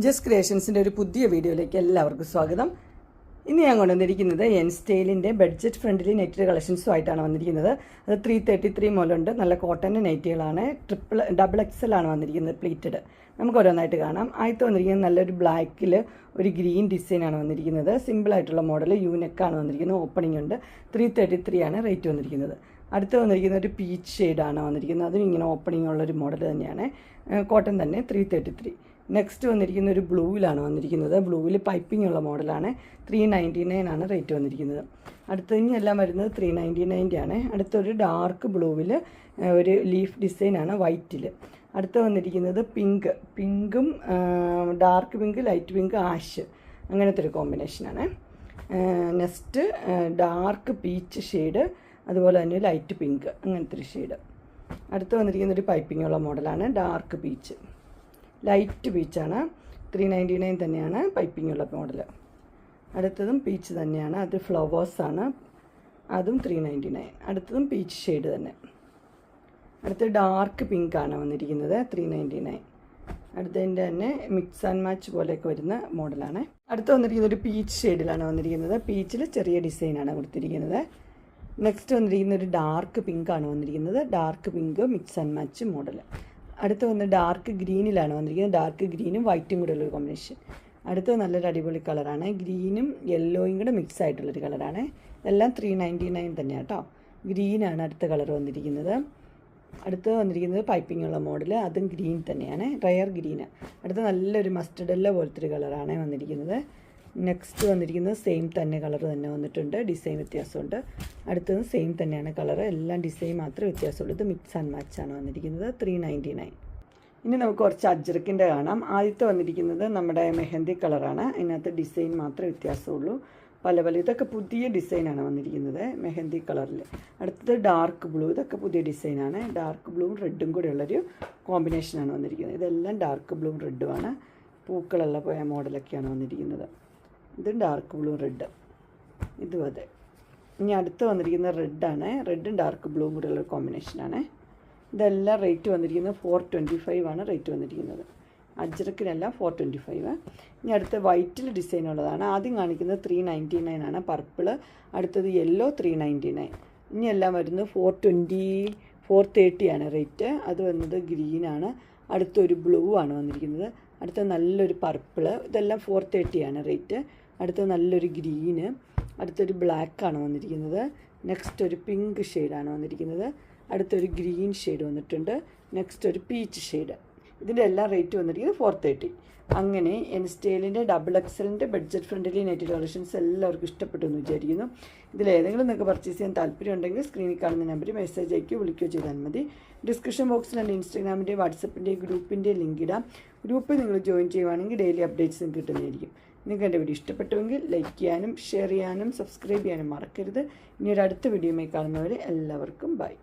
Just ക്രിയേഷൻസിൻ്റെ ഒരു പുതിയ വീഡിയോയിലേക്ക് എല്ലാവർക്കും സ്വാഗതം. ഇന്ന് ഞാൻ കൊണ്ടുവന്നിരിക്കുന്നത് എൻ സ്റ്റൈലിൻ്റെ ബഡ്ജറ്റ് ഫ്രണ്ട്ലി നെറ്റ് കളക്ഷൻസുമായിട്ടാണ് വന്നിരിക്കുന്നത്. അത് 333 മുതലുണ്ട്. നല്ല കോട്ടൻ്റെ നെറ്റുകളാണ്. ഡബിൾ എക്സൽ ആണ് വന്നിരിക്കുന്നത്, പ്ലീറ്റഡ്. നമുക്ക് ഓരോന്നായിട്ട് കാണാം. ആദ്യത്തെ വന്നിരിക്കുന്നത് നല്ലൊരു ബ്ലാക്കിൽ ഒരു ഗ്രീൻ ഡിസൈനാണ് വന്നിരിക്കുന്നത്. സിമ്പിളായിട്ടുള്ള മോഡൽ യൂനെക്കാണ് വന്നിരിക്കുന്നത്. ഓപ്പണിംഗ് ഉണ്ട്. 333 ആണ് റേറ്റ് വന്നിരിക്കുന്നത്. അടുത്ത് വന്നിരിക്കുന്ന ഒരു പീച്ച് ഷെയ്ഡാണ് വന്നിരിക്കുന്നത്. അതും ഇങ്ങനെ ഓപ്പണിംഗ് ഉള്ളൊരു മോഡൽ തന്നെയാണ്. കോട്ടൺ തന്നെ 333. നെക്സ്റ്റ് വന്നിരിക്കുന്ന ഒരു ബ്ലൂവിലാണ് വന്നിരിക്കുന്നത്. ബ്ലൂവിൽ പൈപ്പിംഗ് ഉള്ള മോഡലാണ്. 399 ആണ് റേറ്റ് വന്നിരിക്കുന്നത്. അടുത്ത ഇനിയെല്ലാം വരുന്നത് 399 ആണ്. അടുത്തൊരു ഡാർക്ക് ബ്ലൂവിൽ ഒരു ലീഫ് ഡിസൈനാണ് വൈറ്റിൽ. അടുത്ത് വന്നിരിക്കുന്നത് പിങ്കും dark pink, light pink, ash, അങ്ങനത്തെ ഒരു കോമ്പിനേഷനാണ്. നെക്സ്റ്റ് ഡാർക്ക് പീച്ച് ഷെയ്ഡ്, അതുപോലെ തന്നെ ലൈറ്റ് പിങ്ക്, അങ്ങനത്തെ ഒരു ഷെയ്ഡ്. അടുത്ത് വന്നിരിക്കുന്ന ഒരു പൈപ്പിംഗ് ഉള്ള മോഡലാണ്. Dark peach, light പീച്ചാണ്. 399 തന്നെയാണ് പൈപ്പിംഗ് ഉള്ള മോഡൽ. അടുത്തതും പീച്ച് തന്നെയാണ്. അത് ഫ്ലവേഴ്സാണ്. അതും 399. അടുത്തതും പീച്ച് ഷെയ്ഡ് തന്നെ. അടുത്ത് ഡാർക്ക് പിങ്കാണ് വന്നിരിക്കുന്നത്. 399. അടുത്തതിൻ്റെ തന്നെ മിക്സ് ആൻഡ് മാച്ച് പോലെയൊക്കെ വരുന്ന മോഡലാണ്. അടുത്ത് വന്നിരിക്കുന്നത് ഒരു പീച്ച് ഷെയ്ഡിലാണ് വന്നിരിക്കുന്നത്. പീച്ചിൽ ചെറിയ ഡിസൈനാണ് കൊടുത്തിരിക്കുന്നത്. നെക്സ്റ്റ് വന്നിരിക്കുന്ന ഒരു ഡാർക്ക് പിങ്കാണ് വന്നിരിക്കുന്നത്. Dark pink mix and match model. അടുത്ത് വന്ന് ഡാർക്ക് ഗ്രീനിലാണ് വന്നിരിക്കുന്നത്. ഡാർക്ക് ഗ്രീനും വൈറ്റും കൂടെ ഉള്ളൊരു കോമ്പിനേഷൻ. അടുത്ത് നല്ലൊരു അടിപൊളി കളറാണ്. ഗ്രീനും യെല്ലോയും കൂടെ മിക്സ് ആയിട്ടുള്ളൊരു കളറാണ്. എല്ലാം 399 തന്നെയാണ് കേട്ടോ. ഗ്രീനാണ് അടുത്ത കളർ വന്നിരിക്കുന്നത്. അടുത്ത് വന്നിരിക്കുന്നത് പൈപ്പിംഗ് ഉള്ള മോഡൽ. അതും ഗ്രീൻ തന്നെയാണ്, റയർ ഗ്രീന്. അടുത്ത് നല്ലൊരു മസ്റ്റർഡ് യെല്ലോ പോലത്തെ ഒരു കളറാണ് വന്നിരിക്കുന്നത്. നെക്സ്റ്റ് വന്നിരിക്കുന്നത് സെയിം തന്നെ കളർ തന്നെ വന്നിട്ടുണ്ട്. ഡിസൈൻ വ്യത്യാസമുണ്ട്. അടുത്തത് സെയിം തന്നെയാണ് കളർ. എല്ലാം ഡിസൈൻ മാത്രമേ വ്യത്യാസമുള്ളൂ. ഇത് മിക്സ് ആൻഡ് മാച്ചാണ് വന്നിരിക്കുന്നത്. 399. ഇനി നമുക്ക് കുറച്ച് അജ്രക്കിൻ്റെ കാണാം. ആദ്യത്തെ വന്നിരിക്കുന്നത് നമ്മുടെ മെഹന്തി കളറാണ്. അതിനകത്ത് ഡിസൈൻ മാത്രമേ വ്യത്യാസമുള്ളൂ. പല ഇതൊക്കെ പുതിയ ഡിസൈനാണ് വന്നിരിക്കുന്നത് മെഹന്തി കളറിൽ. അടുത്തത് ഡാർക്ക് ബ്ലൂ. ഇതൊക്കെ പുതിയ ഡിസൈനാണ്. ഡാർക്ക് ബ്ലൂവും റെഡും കൂടെ ഉള്ളൊരു കോമ്പിനേഷനാണ് വന്നിരിക്കുന്നത്. ഇതെല്ലാം ഡാർക്ക് ബ്ലൂവും റെഡുമാണ്. പൂക്കളുള്ള പോയ മോഡലൊക്കെയാണ് വന്നിരിക്കുന്നത്. ഇത് ഡാർക്ക് ബ്ലൂ റെഡ്, ഇതും അതെ. ഇനി അടുത്ത് വന്നിരിക്കുന്ന റെഡാണ്. റെഡും ഡാർക്ക് ബ്ലൂവും കൂടെ ഉള്ളൊരു കോമ്പിനേഷനാണ്. ഇതെല്ലാം റേറ്റ് വന്നിരിക്കുന്നത് 425 ആണ് റേറ്റ് വന്നിരിക്കുന്നത്. അജ്രക്കിനെല്ലാം 425. ഇനി അടുത്ത വൈറ്റിൽ ഡിസൈൻ ഉള്ളതാണ്. ആദ്യം കാണിക്കുന്നത് 399 ആണ് പർപ്പിൾ. അടുത്തത് യെല്ലോ 399. ഇനി എല്ലാം വരുന്നത് 430 ആണ് റേറ്റ്. അത് വന്നത് ഗ്രീനാണ്. അടുത്തൊരു ബ്ലൂ ആണ് വന്നിരിക്കുന്നത്. അടുത്ത നല്ലൊരു പർപ്പിൾ. ഇതെല്ലാം 430 ആണ് റേറ്റ്. അടുത്ത നല്ലൊരു ഗ്രീന്. അടുത്തൊരു ബ്ലാക്കാണ് വന്നിരിക്കുന്നത്. നെക്സ്റ്റ് ഒരു പിങ്ക് ഷെയ്ഡാണ് വന്നിരിക്കുന്നത്. അടുത്തൊരു ഗ്രീൻ ഷെയ്ഡ് വന്നിട്ടുണ്ട്. നെക്സ്റ്റ് ഒരു പീച്ച് ഷെയ്ഡ്. ഇതിൻ്റെ എല്ലാം റേറ്റ് വന്നിരിക്കുന്നത് 430. അങ്ങനെ എൻ സ്റ്റൈലിൻ്റെ ഡബിൾ എക്സലിൻ്റെ ബഡ്ജറ്റ് ഫ്രണ്ട്ലി നെറ്റ് കളക്ഷൻസ് എല്ലാവർക്കും ഇഷ്ടപ്പെട്ടു എന്ന് വിചാരിക്കുന്നു. ഇതിലേതെങ്കിലും നിങ്ങൾക്ക് പർച്ചേസ് ചെയ്യാൻ താല്പര്യമുണ്ടെങ്കിൽ സ്ക്രീനിൽ കാണുന്ന നമ്പറിൽ മെസ്സേജ് അയക്കുകയോ വിളിക്കുകയോ ചെയ്താൽ മതി. ഡിസ്ക്രിപ്ഷൻ ബോക്സിൽ എൻ്റെ ഇൻസ്റ്റാഗ്രാമിൻ്റെയും വാട്സപ്പിൻ്റെയും ഗ്രൂപ്പിൻ്റെയും ലിങ്ക് ഇടാം. ഗ്രൂപ്പിൽ നിങ്ങൾ ജോയിൻ ചെയ്യുവാണെങ്കിൽ ഡെയിലി അപ്ഡേറ്റ്സും കിട്ടുന്നതായിരിക്കും. നിങ്ങൾക്ക് എൻ്റെ വീഡിയോ ഇഷ്ടപ്പെട്ടുവെങ്കിൽ ലൈക്ക് ചെയ്യാനും ഷെയർ ചെയ്യാനും സബ്സ്ക്രൈബ് ചെയ്യാനും മറക്കരുത്. ഇനി ഒരു അടുത്ത വീഡിയോയുമായി കാണുന്നവരെ എല്ലാവർക്കും ബൈ.